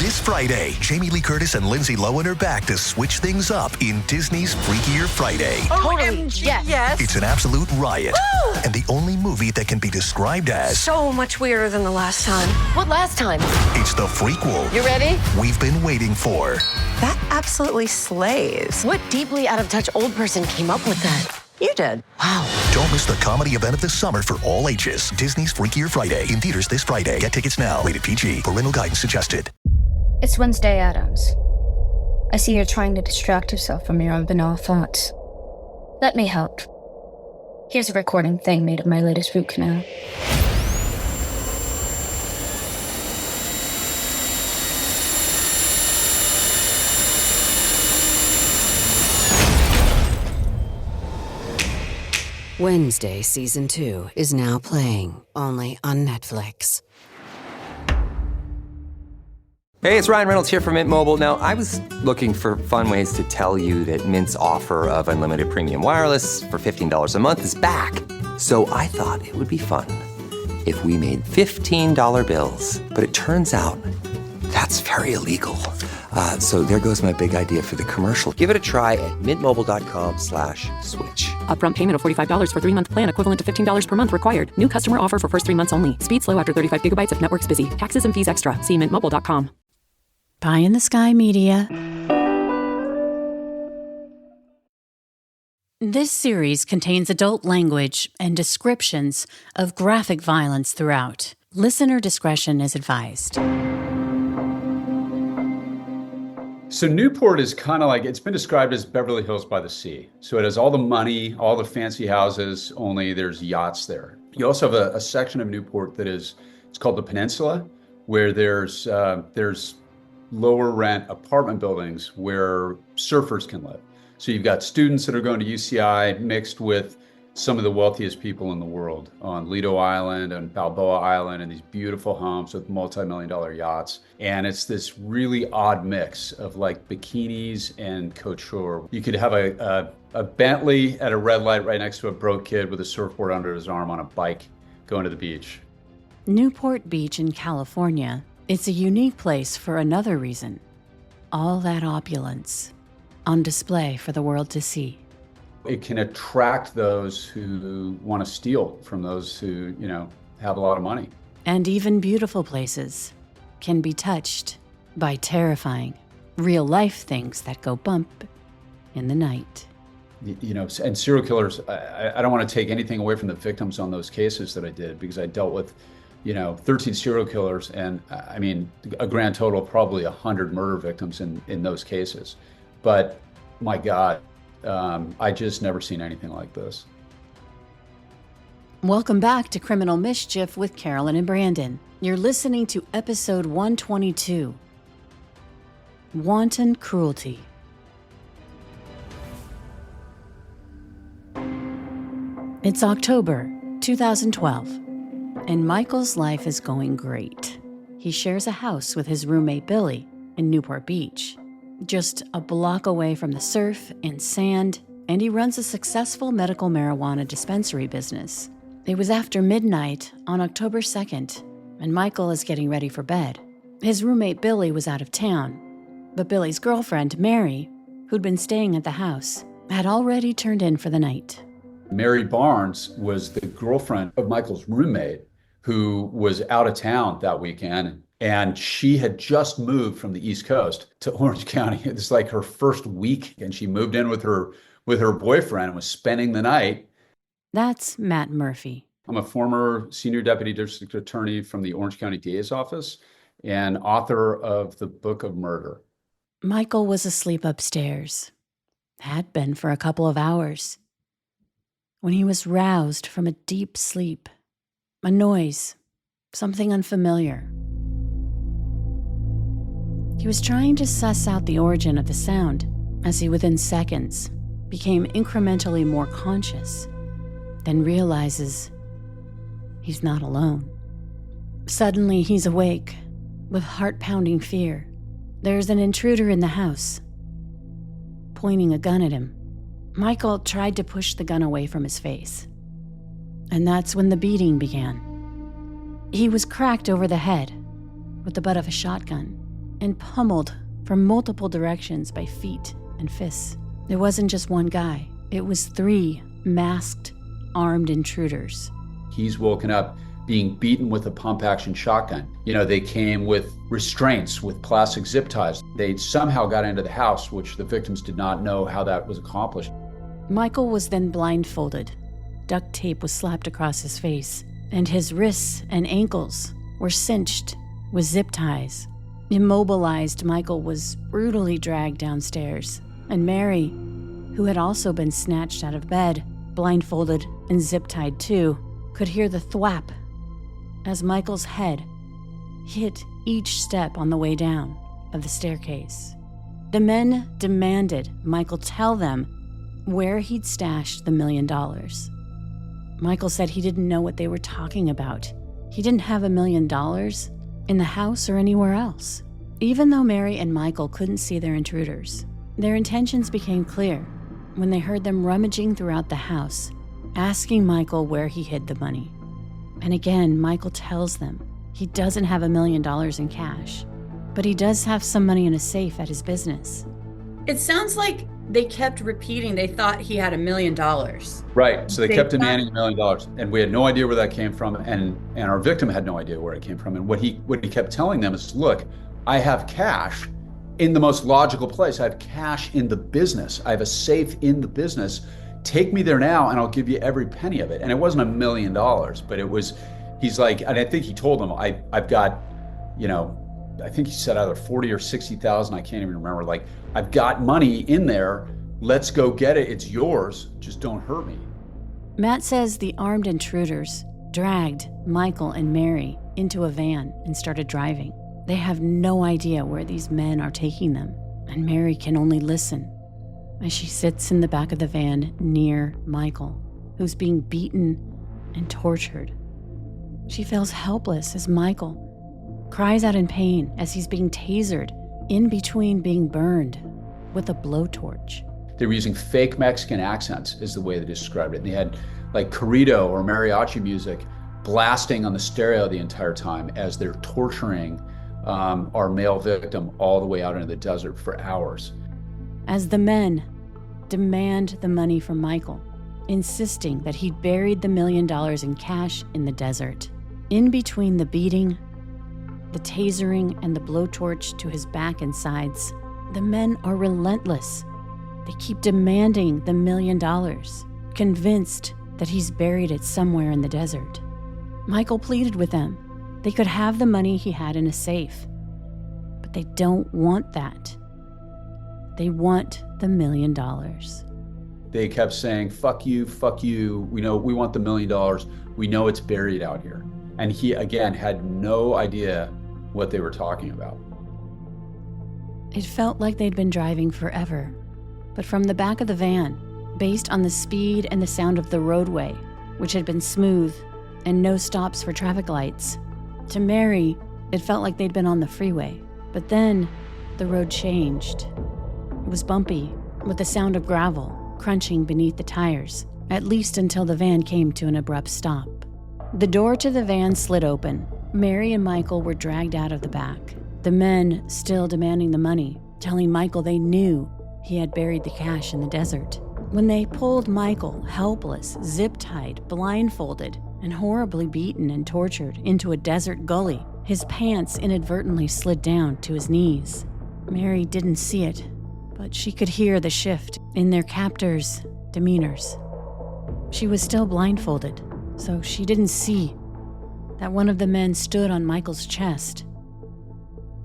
This Friday, Jamie Lee Curtis and Lindsay Lohan are back to switch things up in Disney's Freakier Friday. Totally. Yes. It's an absolute riot. Woo! And the only movie that can be described as So much weirder than the last time. What last time? it's the frequel You ready? we've been waiting for. That absolutely slays. What deeply out-of-touch old person came up with that? You did. Wow. Don't miss the comedy event of the summer for all ages. Disney's Freakier Friday in theaters this Friday. Get tickets now. Rated PG. Parental guidance suggested. It's Wednesday Addams. I see you're trying to distract yourself from your own banal thoughts. Let me help. Here's a recording thing made of my latest root canal. Wednesday Season 2 is now playing, only on Netflix. Hey, it's Ryan Reynolds here from Mint Mobile. Now, I was looking for fun ways to tell you that Mint's offer of unlimited premium wireless for $15 a month is back. So I thought it would be fun if we made $15 bills. But it turns out that's very illegal. So there goes my big idea for the commercial. Give it a try at mintmobile.com/switch. Upfront payment of $45 for 3-month plan equivalent to $15 per month required. New customer offer for first 3 months only. Speed slow after 35 gigabytes if network's busy. Taxes and fees extra. See mintmobile.com. Pie in the Sky Media. This series contains adult language and descriptions of graphic violence throughout. Listener discretion is advised. So Newport is kind of like, it's been described as Beverly Hills by the sea. So it has all the money, all the fancy houses, only there's yachts there. You also have a section of Newport that it's called the Peninsula, where there's lower rent apartment buildings where surfers can live. So you've got students that are going to UCI mixed with some of the wealthiest people in the world on Lido Island and Balboa Island, and these beautiful homes with multi-million-dollar yachts. And it's this really odd mix of like bikinis and couture. You could have a Bentley at a red light right next to a broke kid with a surfboard under his arm on a bike going to the beach. Newport Beach in California. It's a unique place for another reason. All that opulence on display for the world to see. It can attract those who want to steal from those who, have a lot of money. And even beautiful places can be touched by terrifying, real-life things that go bump in the night. And serial killers, I don't want to take anything away from the victims on those cases that I did, because I dealt with 13 serial killers, and I mean, a grand total of probably 100 murder victims in those cases. But my God, I just never seen anything like this. Welcome back to Criminal Mischief with Carolyn and Brandon. You're listening to episode 122, Wanton Cruelty. It's October 2012. And Michael's life is going great. He shares a house with his roommate Billy in Newport Beach, just a block away from the surf and sand, and he runs a successful medical marijuana dispensary business. It was after midnight on October 2nd, and Michael is getting ready for bed. His roommate Billy was out of town, but Billy's girlfriend, Mary, who'd been staying at the house, had already turned in for the night. Mary Barnes was the girlfriend of Michael's roommate, who was out of town that weekend, and she had just moved from the East Coast to Orange County. It's like her first week, and she moved in with her boyfriend and was spending the night. That's Matt Murphy. I'm a former senior deputy district attorney from the Orange County DA's office and author of the Book of Murder. Michael was asleep upstairs, had been for a couple of hours, when he was roused from a deep sleep. A noise, something unfamiliar. He was trying to suss out the origin of the sound as he, within seconds, became incrementally more conscious, then realizes he's not alone. Suddenly, he's awake, with heart-pounding fear. There's an intruder in the house, pointing a gun at him. Michael tried to push the gun away from his face. And that's when the beating began. He was cracked over the head with the butt of a shotgun, and pummeled from multiple directions by feet and fists. It wasn't just one guy. It was 3 masked, armed intruders. He's woken up being beaten with a pump-action shotgun. They came with restraints, with plastic zip ties. They somehow got into the house, which the victims did not know how that was accomplished. Michael was then blindfolded. Duct tape was slapped across his face, and his wrists and ankles were cinched with zip ties. Immobilized, Michael was brutally dragged downstairs, and Mary, who had also been snatched out of bed, blindfolded and zip-tied too, could hear the thwap as Michael's head hit each step on the way down of the staircase. The men demanded Michael tell them where he'd stashed the $1 million. Michael said he didn't know what they were talking about. He didn't have $1 million in the house or anywhere else. Even though Mary and Michael couldn't see their intruders, their intentions became clear when they heard them rummaging throughout the house, asking Michael where he hid the money. And again, Michael tells them he doesn't have $1 million in cash, but he does have some money in a safe at his business. It sounds like they kept repeating they thought he had $1 million. Right, so they kept demanding $1 million, and we had no idea where that came from, and our victim had no idea where it came from. And what he kept telling them is, look, I have cash in the most logical place. I have cash in the business. I have a safe in the business. Take me there now and I'll give you every penny of it. And it wasn't $1 million, but it was, he's like, and I think he told them, I've got, I think he said either 40 or 60,000, I can't even remember. Like, I've got money in there. Let's go get it. It's yours. Just don't hurt me. Matt says the armed intruders dragged Michael and Mary into a van and started driving. They have no idea where these men are taking them, and Mary can only listen as she sits in the back of the van near Michael, who's being beaten and tortured. She feels helpless as Michael cries out in pain as he's being tasered in between being burned with a blowtorch. They were using fake Mexican accents, is the way they described it. And they had like corrido or mariachi music blasting on the stereo the entire time as they're torturing our male victim all the way out into the desert for hours. As the men demand the money from Michael, insisting that he'd buried the $1 million in cash in the desert. In between the beating, the tasering, and the blowtorch to his back and sides, the men are relentless. They keep demanding the $1 million, convinced that he's buried it somewhere in the desert. Michael pleaded with them. They could have the money he had in a safe, but they don't want that. They want the $1 million. They kept saying, fuck you, we want the $1 million. We know it's buried out here. And he, again, had no idea what they were talking about. It felt like they'd been driving forever, but from the back of the van, based on the speed and the sound of the roadway, which had been smooth and no stops for traffic lights, to Mary, it felt like they'd been on the freeway. But then the road changed. It was bumpy, with the sound of gravel crunching beneath the tires, at least until the van came to an abrupt stop. The door to the van slid open. Mary and Michael were dragged out of the back, the men still demanding the money, telling Michael they knew he had buried the cash in the desert. When they pulled Michael, helpless, zip-tied, blindfolded, and horribly beaten and tortured, into a desert gully, his pants inadvertently slid down to his knees. Mary didn't see it, but she could hear the shift in their captors' demeanors. She was still blindfolded, so she didn't see that one of the men stood on Michael's chest.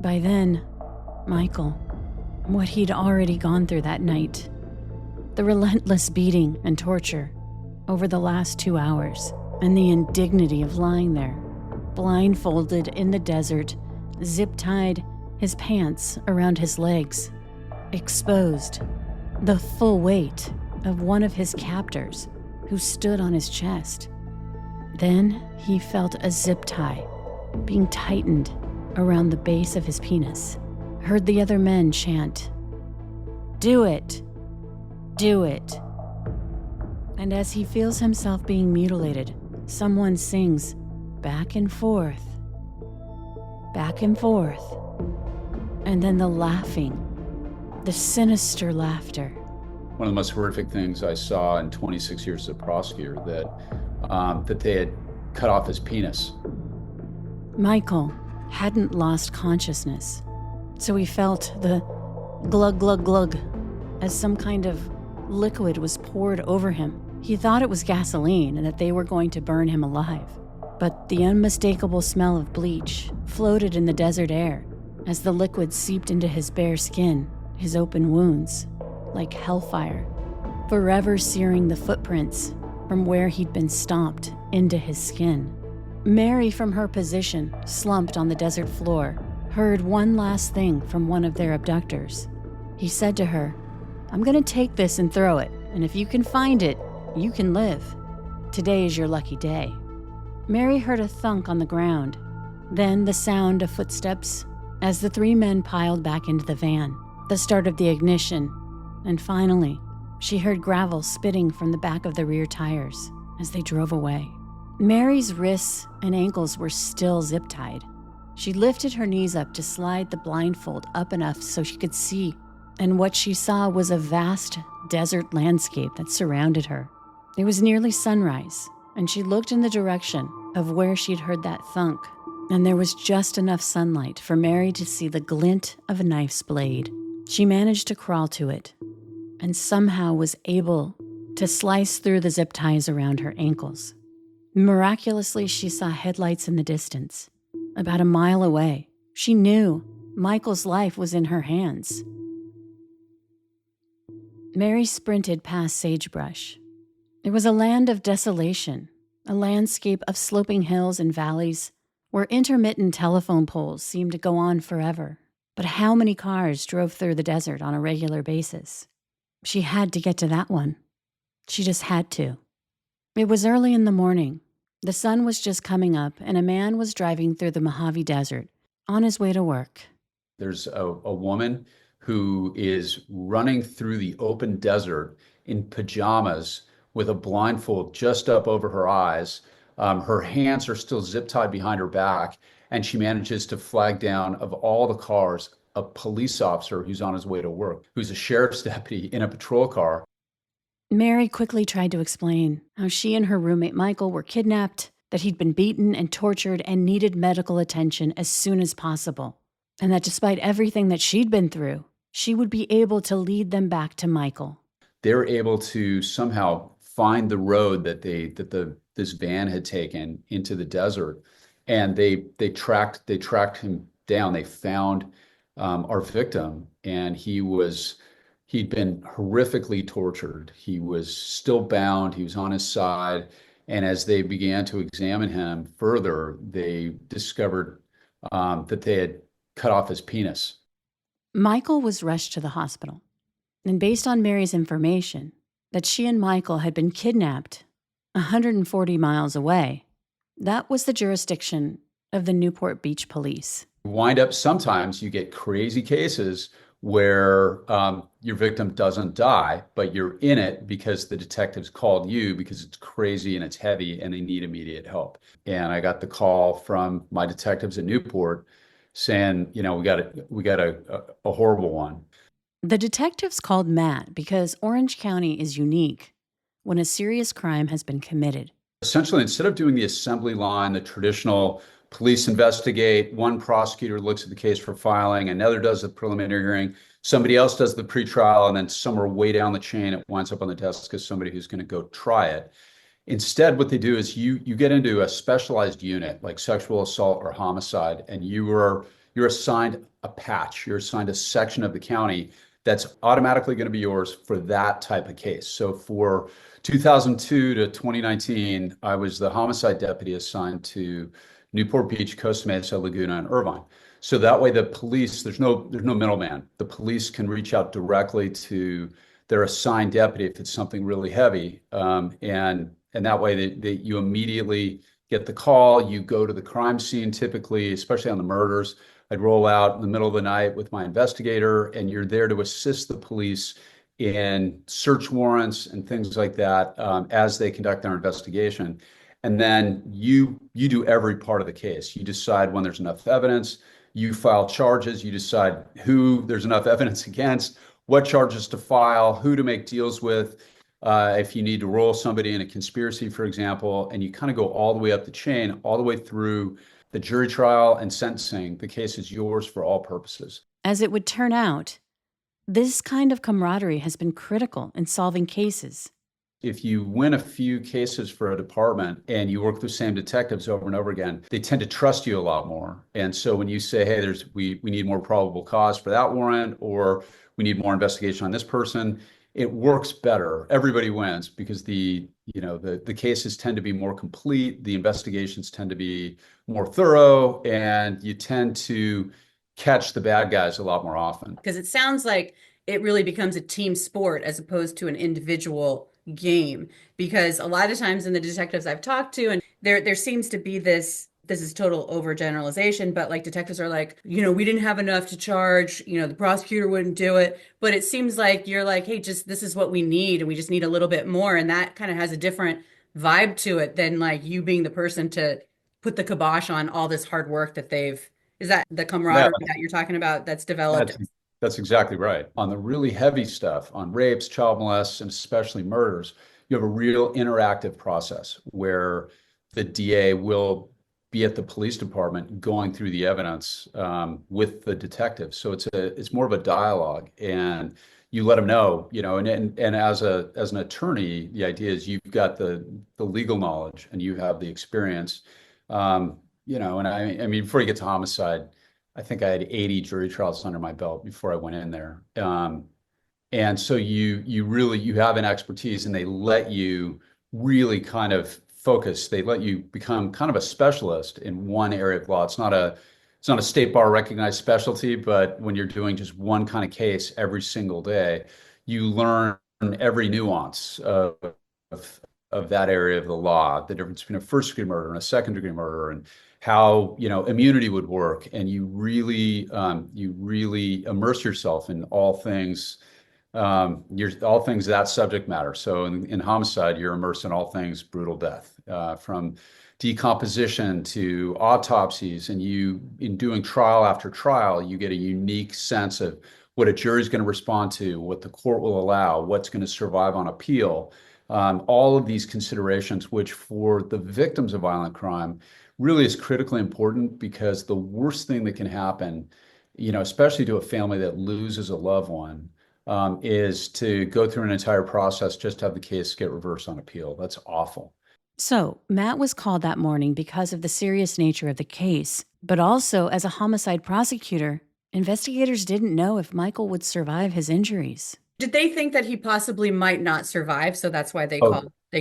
By then, Michael, what he'd already gone through that night, the relentless beating and torture over the last 2 hours, and the indignity of lying there, blindfolded in the desert, zip-tied, his pants around his legs, exposed, the full weight of one of his captors who stood on his chest. Then he felt a zip tie being tightened around the base of his penis, heard the other men chant, "Do it! Do it!" And as he feels himself being mutilated, someone sings, back and forth, back and forth. And then the laughing, the sinister laughter. One of the most horrific things I saw in 26 years as a prosecutor, that they had cut off his penis. Michael hadn't lost consciousness, so he felt the glug, glug, glug as some kind of liquid was poured over him. He thought it was gasoline and that they were going to burn him alive. But the unmistakable smell of bleach floated in the desert air as the liquid seeped into his bare skin, his open wounds, like hellfire, forever searing the footprints from where he'd been stomped into his skin. Mary, from her position, slumped on the desert floor, heard one last thing from one of their abductors. He said to her, "I'm gonna take this and throw it, and if you can find it, you can live. Today is your lucky day." Mary heard a thunk on the ground, then the sound of footsteps as the three men piled back into the van, the start of the ignition, and finally, she heard gravel spitting from the back of the rear tires as they drove away. Mary's wrists and ankles were still zip-tied. She lifted her knees up to slide the blindfold up enough so she could see, and what she saw was a vast desert landscape that surrounded her. It was nearly sunrise, and she looked in the direction of where she'd heard that thunk, and there was just enough sunlight for Mary to see the glint of a knife's blade. She managed to crawl to it, and somehow was able to slice through the zip ties around her ankles. Miraculously, she saw headlights in the distance. About a mile away, she knew Michael's life was in her hands. Mary sprinted past sagebrush. It was a land of desolation, a landscape of sloping hills and valleys where intermittent telephone poles seemed to go on forever. But how many cars drove through the desert on a regular basis? She had to get to that one. She just had to. It was early in the morning. The sun was just coming up, and a man was driving through the Mojave Desert on his way to work. There's a woman who is running through the open desert in pajamas with a blindfold just up over her eyes. Her hands are still zip-tied behind her back, and she manages to flag down, of all the cars, a police officer who's on his way to work, who's a sheriff's deputy in a patrol car. Mary quickly tried to explain how she and her roommate Michael were kidnapped, that he'd been beaten and tortured and needed medical attention as soon as possible, and that despite everything that she'd been through, she would be able to lead them back to Michael. They're able to somehow find the road that this van had taken into the desert, and they tracked him down. They found our victim, and he'd been horrifically tortured. He was still bound. He was on his side. And as they began to examine him further, they discovered that they had cut off his penis. Michael was rushed to the hospital. And based on Mary's information that she and Michael had been kidnapped 140 miles away, that was the jurisdiction of the Newport Beach Police. Sometimes you get crazy cases where your victim doesn't die, but you're in it because the detectives called you because it's crazy and it's heavy and they need immediate help. And I got the call from my detectives at Newport saying, we got a horrible one. The detectives called Matt because Orange County is unique when a serious crime has been committed. Essentially, instead of doing the assembly line, the traditional police investigate, one prosecutor looks at the case for filing, another does the preliminary hearing, somebody else does the pretrial, and then somewhere way down the chain, it winds up on the desk as somebody who's going to go try it. Instead, what they do is you get into a specialized unit like sexual assault or homicide, and you're assigned a patch. You're assigned a section of the county that's automatically going to be yours for that type of case. So for 2002 to 2019, I was the homicide deputy assigned to Newport Beach, Costa Mesa, Laguna, and Irvine. So that way the police, there's no middleman. The police can reach out directly to their assigned deputy if it's something really heavy. And that way you immediately get the call, you go to the crime scene typically, especially on the murders. I'd roll out in the middle of the night with my investigator, and you're there to assist the police in search warrants and things like that as they conduct their investigation. And then you do every part of the case. You decide when there's enough evidence. You file charges, you decide who there's enough evidence against, what charges to file, who to make deals with, if you need to roll somebody in a conspiracy, for example, and you kind of go all the way up the chain, all the way through the jury trial and sentencing. The case is yours for all purposes. As it would turn out, this kind of camaraderie has been critical in solving cases. If you win a few cases for a department and you work with the same detectives over and over again, they tend to trust you a lot more. And so when you say, hey, we need more probable cause for that warrant, or we need more investigation on this person, it works better. Everybody wins because the cases tend to be more complete, the investigations tend to be more thorough, and you tend to catch the bad guys a lot more often. Because it sounds like it really becomes a team sport as opposed to an individual game. Because a lot of times in the detectives I've talked to, and there seems to be this is total overgeneralization, but like detectives are like, we didn't have enough to charge, the prosecutor wouldn't do it. But it seems like you're like, hey, this is what we need, and we just need a little bit more. And that kind of has a different vibe to it than like you being the person to put the kibosh on all this hard work that is that the camaraderie that you're talking about that's developed? That's exactly right. On the really heavy stuff, on rapes, child molests, and especially murders, you have a real interactive process where the DA will be at the police department going through the evidence with the detectives. So it's more of a dialogue, and you let them know, and as an attorney, the idea is you've got the legal knowledge and you have the experience. And I mean, before you get to homicide, I think I had 80 jury trials under my belt before I went in there. And so you have an expertise, and they let you really kind of focus. They let you become kind of a specialist in one area of law. It's not a state bar recognized specialty, but when you're doing just one kind of case every single day, you learn every nuance of that area of the law, the difference between a first degree murder and a second degree murder, and how immunity would work. And you really immerse yourself in all things that subject matter. So in homicide, you're immersed in all things brutal death, from decomposition to autopsies. And in doing trial after trial, you get a unique sense of what a jury's going to respond to, what the court will allow, what's going to survive on appeal. All of these considerations, which for the victims of violent crime really is critically important, because the worst thing that can happen, especially to a family that loses a loved one, is to go through an entire process just to have the case get reversed on appeal. That's awful. So Matt was called that morning because of the serious nature of the case, but also as a homicide prosecutor, investigators didn't know if Michael would survive his injuries. Did they think that he possibly might not survive? So that's why they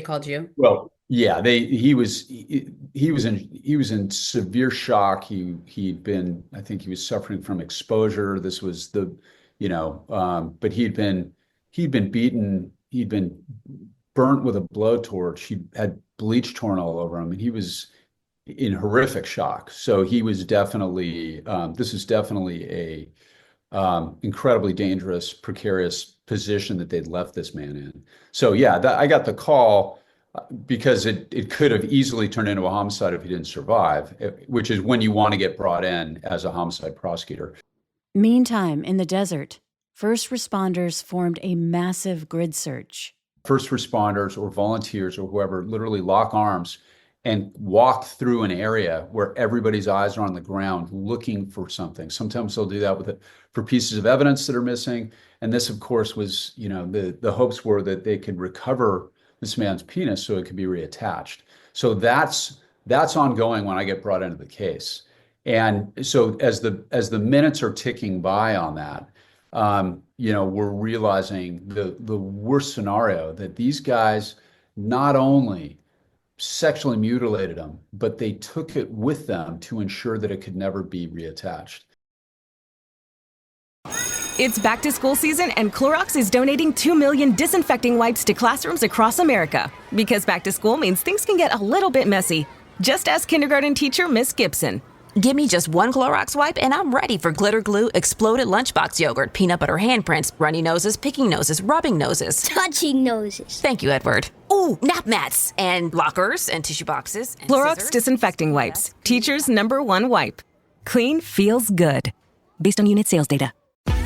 called you? Well, yeah, he was in severe shock. He'd been, I think he was suffering from exposure. This was but he'd been beaten. He'd been burnt with a blowtorch. He had bleach torn all over him, and he was in horrific shock. So he was definitely, this is definitely a incredibly dangerous, precarious position that they'd left this man in. So yeah, I got the call because it could have easily turned into a homicide if he didn't survive, which is when you want to get brought in as a homicide prosecutor. Meantime, in the desert, first responders formed a massive grid search. First responders or volunteers or whoever literally lock arms and walk through an area where everybody's eyes are on the ground looking for something. Sometimes they'll do that for pieces of evidence that are missing. And this, of course, was, the hopes were that they could recover this man's penis so it could be reattached. So that's ongoing when I get brought into the case. And so as the minutes are ticking by on that, we're realizing the worst scenario, that these guys not only sexually mutilated him, but they took it with them to ensure that it could never be reattached. It's back to school season, and Clorox is donating 2 million disinfecting wipes to classrooms across America. Because back to school means things can get a little bit messy. Just ask kindergarten teacher Miss Gibson. Give me just one Clorox wipe and I'm ready for glitter glue, exploded lunchbox yogurt, peanut butter handprints, runny noses, picking noses, rubbing noses. Touching noses. Thank you, Edward. Ooh, nap mats and lockers and tissue boxes. And Clorox scissors. disinfecting wipes. Teacher's #1 wipe. Clean feels good. Based on unit sales data.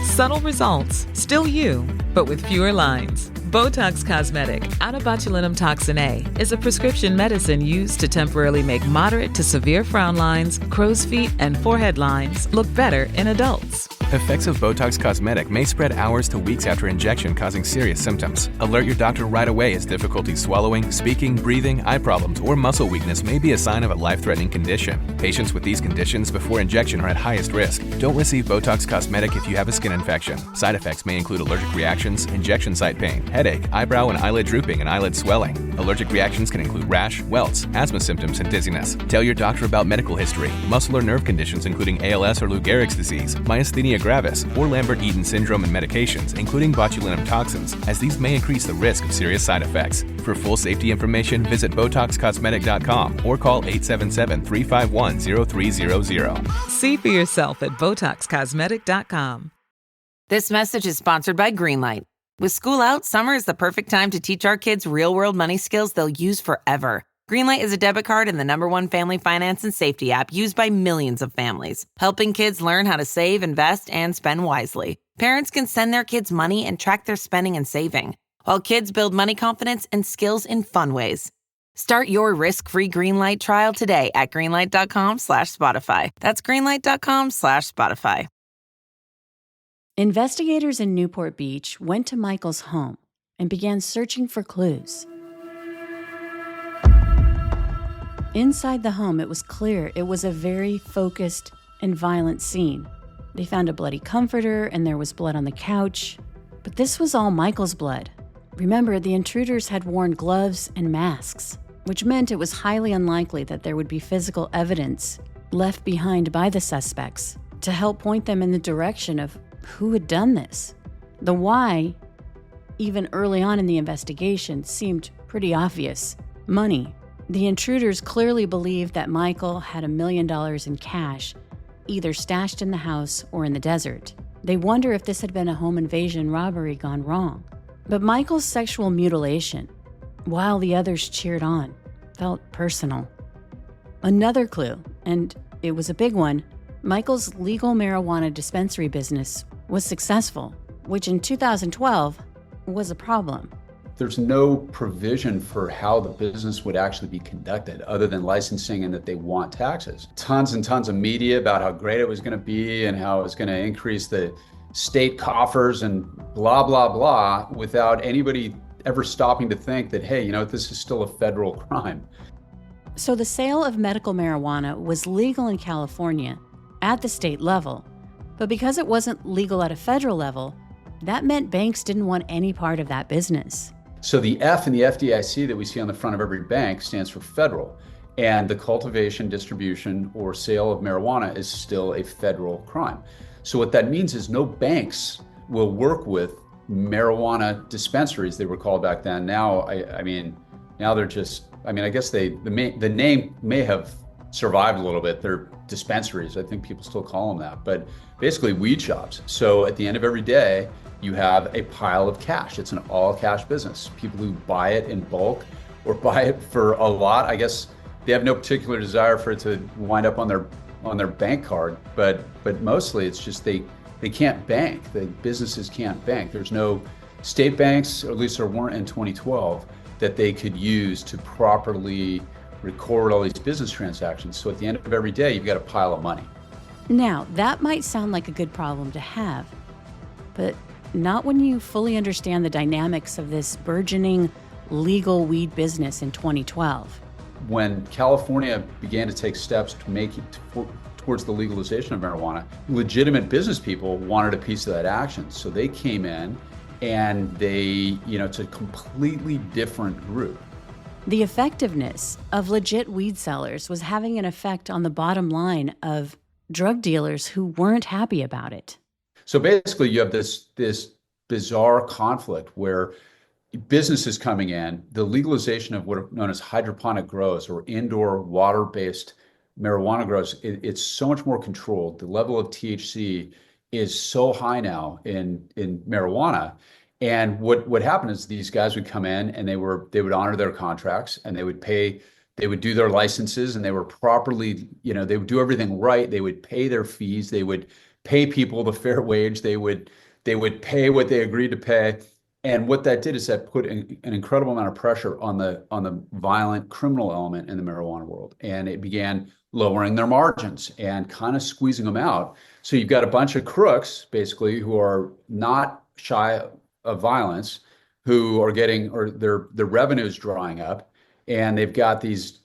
Subtle results, still you, but with fewer lines. Botox Cosmetic, out of botulinum toxin A, is a prescription medicine used to temporarily make moderate to severe frown lines, crow's feet, and forehead lines look better in adults. Effects of Botox Cosmetic may spread hours to weeks after injection, causing serious symptoms. Alert your doctor right away as difficulty swallowing, speaking, breathing, eye problems, or muscle weakness may be a sign of a life-threatening condition. Patients with these conditions before injection are at highest risk. Don't receive Botox Cosmetic if you have a skin infection. Side effects may include allergic reactions, injection site pain, headache, eyebrow and eyelid drooping, and eyelid swelling. Allergic reactions can include rash, welts, asthma symptoms, and dizziness. Tell your doctor about medical history, muscle or nerve conditions including ALS or Lou Gehrig's disease, myasthenia gravis, or Lambert-Eaton syndrome, and medications, including botulinum toxins, as these may increase the risk of serious side effects. For full safety information, visit BotoxCosmetic.com or call 877-351-0300. See for yourself at BotoxCosmetic.com. This message is sponsored by Greenlight. With school out, summer is the perfect time to teach our kids real-world money skills they'll use forever. Greenlight is a debit card and the #1 family finance and safety app used by millions of families, helping kids learn how to save, invest, and spend wisely. Parents can send their kids money and track their spending and saving, while kids build money confidence and skills in fun ways. Start your risk-free Greenlight trial today at greenlight.com/Spotify. That's greenlight.com/Spotify. Investigators in Newport Beach went to Michael's home and began searching for clues. Inside the home, it was clear it was a very focused and violent scene. They found a bloody comforter and there was blood on the couch. But this was all Michael's blood. Remember, the intruders had worn gloves and masks, which meant it was highly unlikely that there would be physical evidence left behind by the suspects to help point them in the direction of who had done this. The why, even early on in the investigation, seemed pretty obvious. Money. The intruders clearly believed that Michael had $1 million in cash, either stashed in the house or in the desert. They wonder if this had been a home invasion robbery gone wrong. But Michael's sexual mutilation, while the others cheered on, felt personal. Another clue, and it was a big one, Michael's legal marijuana dispensary business was successful, which in 2012 was a problem. There's no provision for how the business would actually be conducted other than licensing and that they want taxes. Tons and tons of media about how great it was going to be and how it was going to increase the state coffers and blah, blah, blah, without anybody ever stopping to think that, hey, you know, this is still a federal crime. So the sale of medical marijuana was legal in California at the state level, but because it wasn't legal at a federal level, that meant banks didn't want any part of that business. So the F in the FDIC that we see on the front of every bank stands for federal, and the cultivation, distribution, or sale of marijuana is still a federal crime. So what that means is no banks will work with marijuana dispensaries, they were called back then. Now, I mean, now they're just, I guess the name may have survived a little bit. They're dispensaries. I think people still call them that, but basically weed shops. So at the end of every day, you have a pile of cash. It's an all cash business. People who buy it in bulk or buy it for a lot, I guess they have no particular desire for it to wind up on their bank card, but mostly it's just they can't bank. The businesses can't bank. There's no state banks, or at least there weren't in 2012, that they could use to properly record all these business transactions. So at the end of every day, you've got a pile of money. Now, that might sound like a good problem to have, but not when you fully understand the dynamics of this burgeoning legal weed business in 2012. When California began to take steps to make it towards the legalization of marijuana, legitimate business people wanted a piece of that action. So they came in and it's a completely different group. The effectiveness of legit weed sellers was having an effect on the bottom line of drug dealers who weren't happy about it. So basically you have this bizarre conflict where businesses coming in, the legalization of what are known as hydroponic grows or indoor water-based marijuana grows, it's so much more controlled. The level of THC is so high now in marijuana. And what happened is these guys would come in and they would honor their contracts and they would pay They would do their licenses, and they were properly, they would do everything right. They would pay their fees. They would pay people the fair wage. They would pay what they agreed to pay. And what that did is that put an incredible amount of pressure on the violent criminal element in the marijuana world. And it began lowering their margins and kind of squeezing them out. So you've got a bunch of crooks, basically, who are not shy of violence, who are getting, or their revenues drying up. And they've got these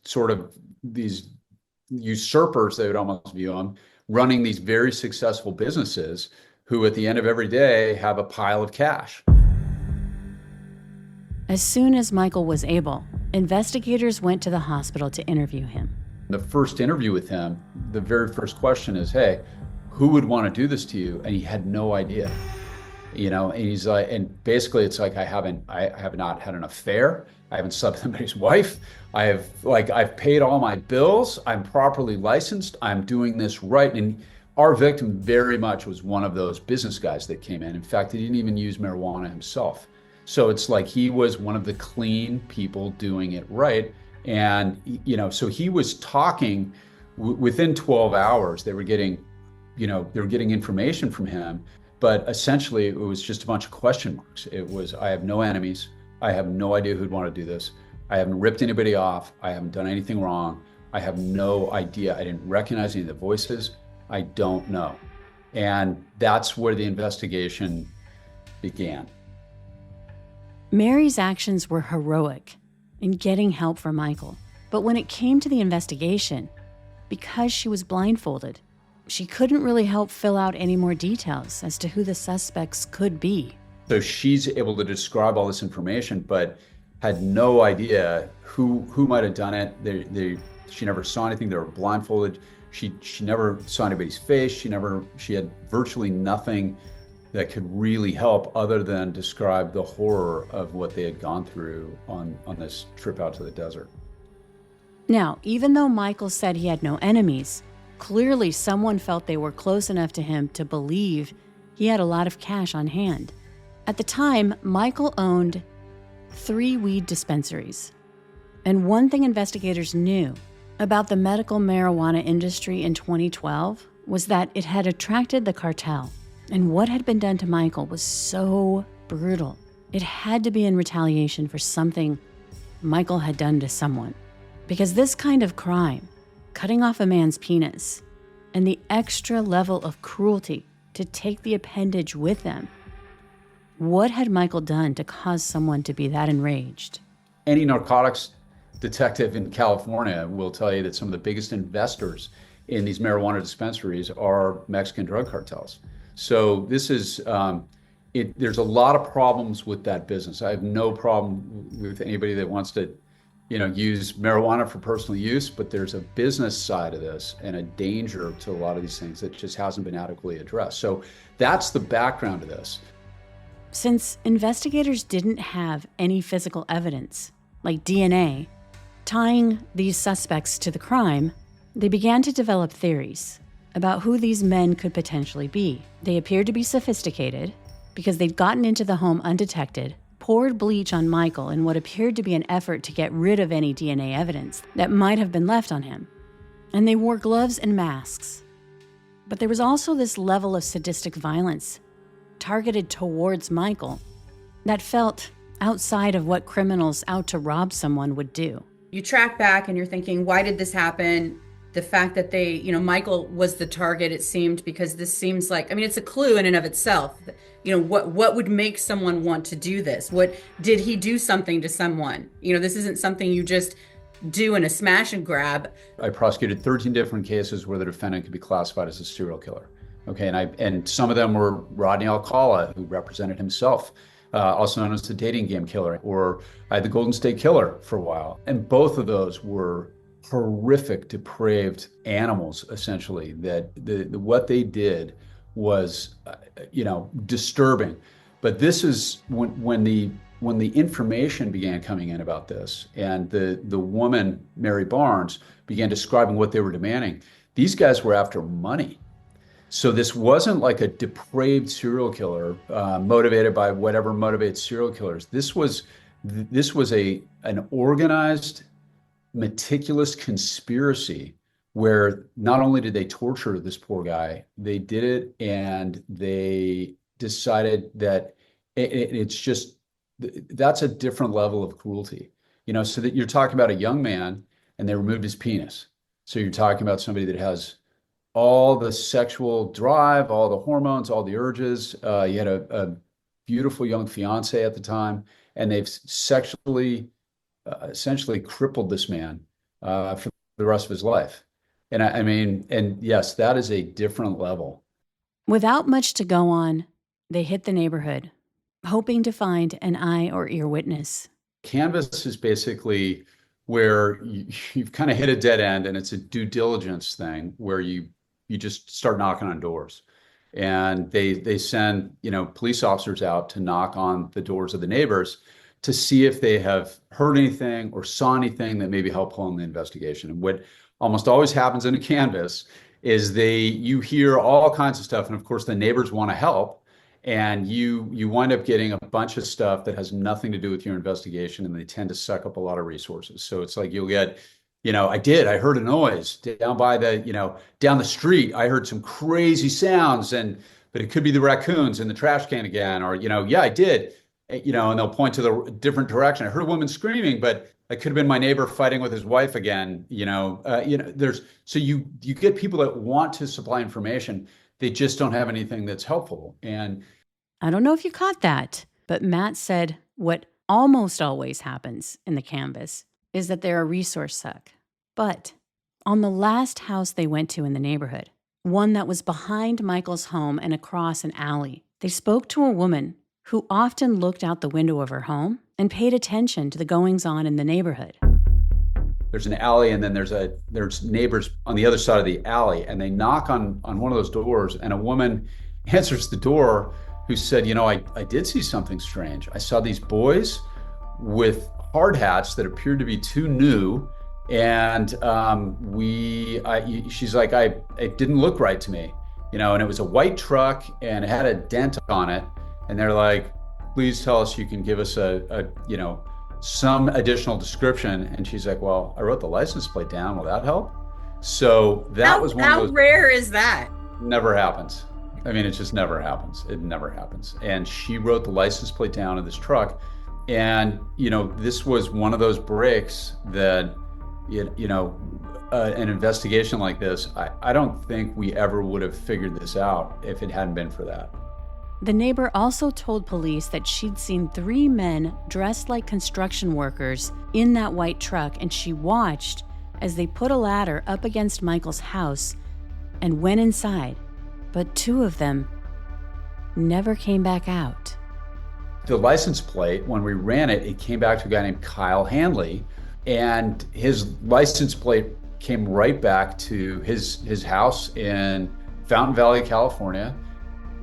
usurpers, they would almost view them, running these very successful businesses who at the end of every day have a pile of cash. As soon as Michael was able, investigators went to the hospital to interview him. The first interview with him, the very first question is, hey, who would want to do this to you? And he had no idea. And he's like, and basically it's like, I have not had an affair. I haven't slept with somebody's wife. I've paid all my bills. I'm properly licensed. I'm doing this right. And our victim very much was one of those business guys that came in. In fact, he didn't even use marijuana himself. So it's like he was one of the clean people doing it right. And, so he was talking within 12 hours, they were getting information from him, but essentially it was just a bunch of question marks. It was, I have no enemies. I have no idea who'd want to do this. I haven't ripped anybody off. I haven't done anything wrong. I have no idea. I didn't recognize any of the voices. I don't know. And that's where the investigation began. Mary's actions were heroic in getting help for Michael. But when it came to the investigation, because she was blindfolded, she couldn't really help fill out any more details as to who the suspects could be. So she's able to describe all this information, but had no idea who might have done it. She never saw anything. They were blindfolded. She never saw anybody's face. She had virtually nothing that could really help other than describe the horror of what they had gone through on this trip out to the desert. Now, even though Michael said he had no enemies, clearly someone felt they were close enough to him to believe he had a lot of cash on hand. At the time, Michael owned 3 weed dispensaries. And one thing investigators knew about the medical marijuana industry in 2012 was that it had attracted the cartel. And what had been done to Michael was so brutal. It had to be in retaliation for something Michael had done to someone. Because this kind of crime, cutting off a man's penis, and the extra level of cruelty to take the appendage with them, what had Michael done to cause someone to be that enraged? Any narcotics detective in California will tell you that some of the biggest investors in these marijuana dispensaries are Mexican drug cartels. So this is, there's a lot of problems with that business. I have no problem with anybody that wants to, use marijuana for personal use, but there's a business side of this and a danger to a lot of these things that just hasn't been adequately addressed. So that's the background of this. Since investigators didn't have any physical evidence, like DNA, tying these suspects to the crime, they began to develop theories about who these men could potentially be. They appeared to be sophisticated because they'd gotten into the home undetected, poured bleach on Michael in what appeared to be an effort to get rid of any DNA evidence that might have been left on him. And they wore gloves and masks. But there was also this level of sadistic violence targeted towards Michael that felt outside of what criminals out to rob someone would do. You track back and you're thinking, why did this happen? The fact that Michael was the target, it seemed, because this seems like, it's a clue in and of itself. What would make someone want to do this? What did he do something to someone? This isn't something you just do in a smash and grab. I prosecuted 13 different cases where the defendant could be classified as a serial killer. Okay, and some of them were Rodney Alcala, who represented himself, also known as the dating game killer, or I had the Golden State Killer for a while. And both of those were horrific, depraved animals, essentially, that what they did was, disturbing. But this is when the information began coming in about this, and the woman, Mary Barnes, began describing what they were demanding. These guys were after money. So this wasn't like a depraved serial killer motivated by whatever motivates serial killers. This was an organized meticulous conspiracy where not only did they torture this poor guy, they did it and they decided that it's just, that's a different level of cruelty. So that you're talking about a young man and they removed his penis. So you're talking about somebody that has all the sexual drive, all the hormones, all the urges. He had a beautiful young fiance at the time, and they've sexually, essentially crippled this man for the rest of his life. And I mean, and yes, that is a different level. Without much to go on, they hit the neighborhood, hoping to find an eye or ear witness. Canvas is basically where you've kind of hit a dead end, and it's a due diligence thing where you just start knocking on doors. And they send, police officers out to knock on the doors of the neighbors to see if they have heard anything or saw anything that maybe help hone the investigation. And what almost always happens in a canvas is you hear all kinds of stuff, and of course the neighbors want to help, and you wind up getting a bunch of stuff that has nothing to do with your investigation, and they tend to suck up a lot of resources. So it's like you'll get, I heard a noise down by down the street. I heard some crazy sounds, but it could be the raccoons in the trash can again, or, yeah, I did, and they'll point to the different direction. I heard a woman screaming, but it could have been my neighbor fighting with his wife again. So you get people that want to supply information. They just don't have anything that's helpful. And I don't know if you caught that, but Matt said what almost always happens in the canvas is that they're a resource suck. But on the last house they went to in the neighborhood, one that was behind Michael's home and across an alley, they spoke to a woman who often looked out the window of her home and paid attention to the goings-on in the neighborhood. There's an alley, and then there's neighbors on the other side of the alley, and they knock on one of those doors, and a woman answers the door who said, I did see something strange. I saw these boys with hard hats that appeared to be too new, and she's like, it didn't look right to me, and it was a white truck, and it had a dent on it, and they're like, please tell us you can give us some additional description. And she's like, well, I wrote the license plate down. Will that help? So that was one of those. How rare is that? Never happens. I mean, it just never happens. It never happens. And she wrote the license plate down of this truck. And, this was one of those breaks that, an investigation like this, I don't think we ever would have figured this out if it hadn't been for that. The neighbor also told police that she'd seen 3 men dressed like construction workers in that white truck, and she watched as they put a ladder up against Michael's house and went inside, but 2 of them never came back out. The license plate, when we ran it, it came back to a guy named Kyle Handley, and his license plate came right back to his house in Fountain Valley, California.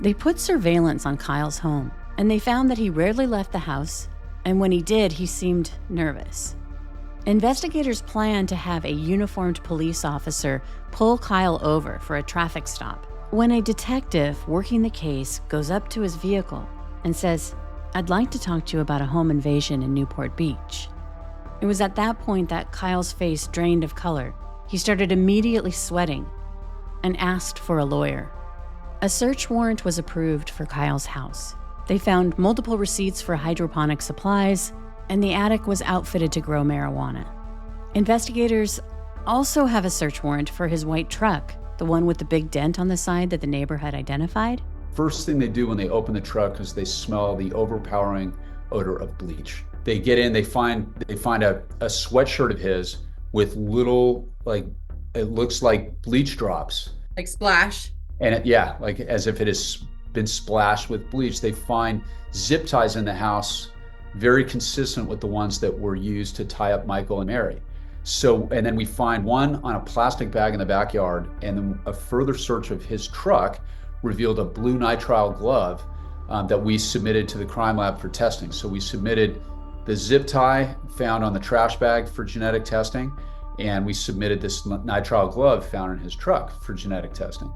They put surveillance on Kyle's home, and they found that he rarely left the house, and when he did, he seemed nervous. Investigators planned to have a uniformed police officer pull Kyle over for a traffic stop when a detective working the case goes up to his vehicle and says, "I'd like to talk to you about a home invasion in Newport Beach." It was at that point that Kyle's face drained of color. He started immediately sweating and asked for a lawyer. A search warrant was approved for Kyle's house. They found multiple receipts for hydroponic supplies, and the attic was outfitted to grow marijuana. Investigators also have a search warrant for his white truck, the one with the big dent on the side that the neighbor had identified. First thing they do when they open the truck is they smell the overpowering odor of bleach. They get in, they find a sweatshirt of his with little, it looks like bleach drops. Like splash. And like as if it has been splashed with bleach. They find zip ties in the house, very consistent with the ones that were used to tie up Michael and Mary. So, and then we find one on a plastic bag in the backyard, and then a further search of his truck revealed a blue nitrile glove that we submitted to the crime lab for testing. So we submitted the zip tie found on the trash bag for genetic testing, and we submitted this nitrile glove found in his truck for genetic testing.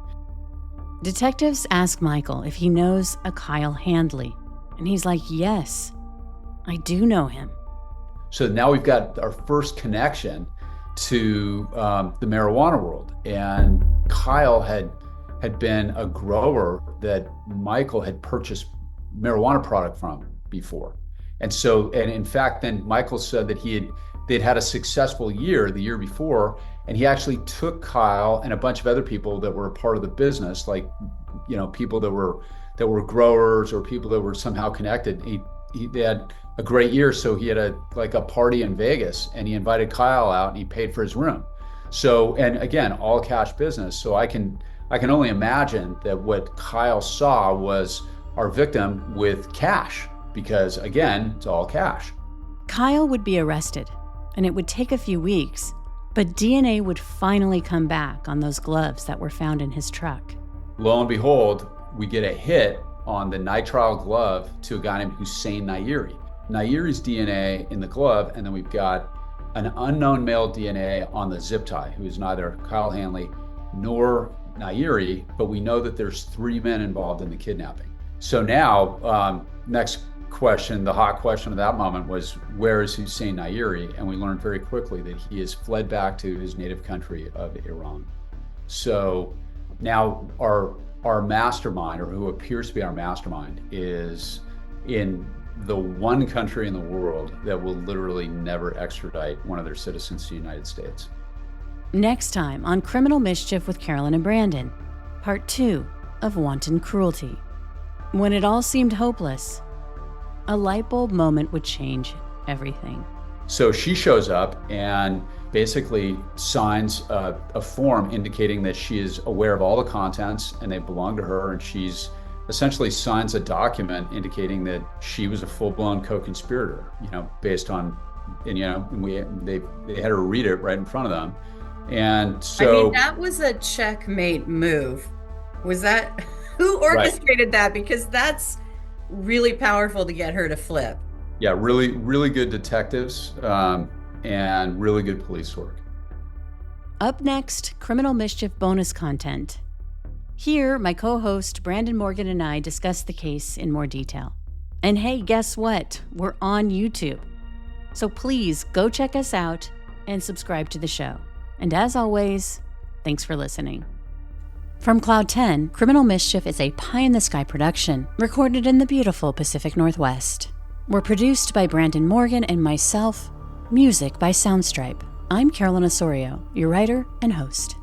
Detectives ask Michael if he knows a Kyle Handley, and he's like, "Yes, I do know him." So now we've got our first connection to the marijuana world. And Kyle had been a grower that Michael had purchased marijuana product from before. And in fact, then Michael said that they'd had a successful year the year before, and he actually took Kyle and a bunch of other people that were a part of the business, like, people that were growers or people that were somehow connected. They had a great year, so he had a party in Vegas, and he invited Kyle out and he paid for his room. So, and again, all cash business. So I can only imagine that what Kyle saw was our victim with cash, because again, it's all cash. Kyle would be arrested, and it would take a few weeks, but DNA would finally come back on those gloves that were found in his truck. Lo and behold, we get a hit on the nitrile glove to a guy named Hussein Nairi. Nairi's DNA in the glove, and then we've got an unknown male DNA on the zip tie, who is neither Kyle Hanley nor Nairi, but we know that there's 3 men involved in the kidnapping. So now, next question, the hot question of that moment was, where is Hussein Nairi? And we learned very quickly that he has fled back to his native country of Iran. So now our mastermind, or who appears to be our mastermind, is in the one country in the world that will literally never extradite one of their citizens to the United States. Next time on Criminal Mischief with Carolyn and Brandon, part 2 of Wanton Cruelty. When it all seemed hopeless, a light bulb moment would change everything. So she shows up and basically signs a form indicating that she is aware of all the contents and they belong to her, and she's essentially signs a document indicating that she was a full-blown co-conspirator, based on, and they had her read it right in front of them. And so that was a checkmate move. Was that who orchestrated that? Because that's really powerful to get her to flip. Yeah, really, really good detectives and really good police work. Up next, Criminal Mischief bonus content. Here, my co-host Brandon Morgan and I discuss the case in more detail. And hey, guess what? We're on YouTube. So please go check us out and subscribe to the show. And as always, thanks for listening. From Cloud 10, Criminal Mischief is a pie-in-the-sky production recorded in the beautiful Pacific Northwest. We're produced by Brandon Morgan and myself, music by Soundstripe. I'm Carolyn Osorio, your writer and host.